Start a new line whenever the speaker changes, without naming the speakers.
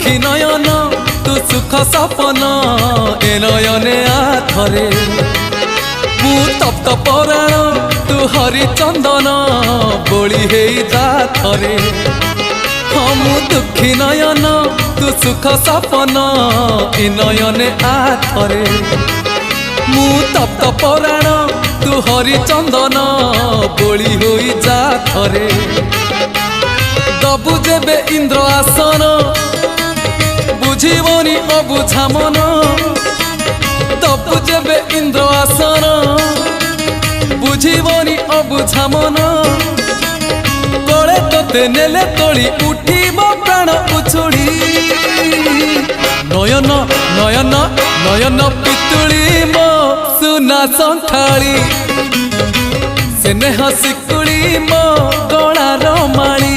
दुखी नयन तू सुख सपन ए नयने आथरे मु तप्त पराण तू हरिचंदन बोली हे जाथरे हाँ मु दुखी नयन तू सुख सपन ए नयने आथरे मु तप्त पराण तू हरिचंदन बोली होई जाथरे दबु जेबे इंद्र आसन बुझीबनी अबुझा मन दबु जेबे इंद्र आसन बुझीबनी अबुझा मन कले तोते नेले तोली उठीब प्राण उछुड़ी नयन नयन नयन पितुड़ी मो सुना संथाली स्नेह शिकुड़ी मो गलार माली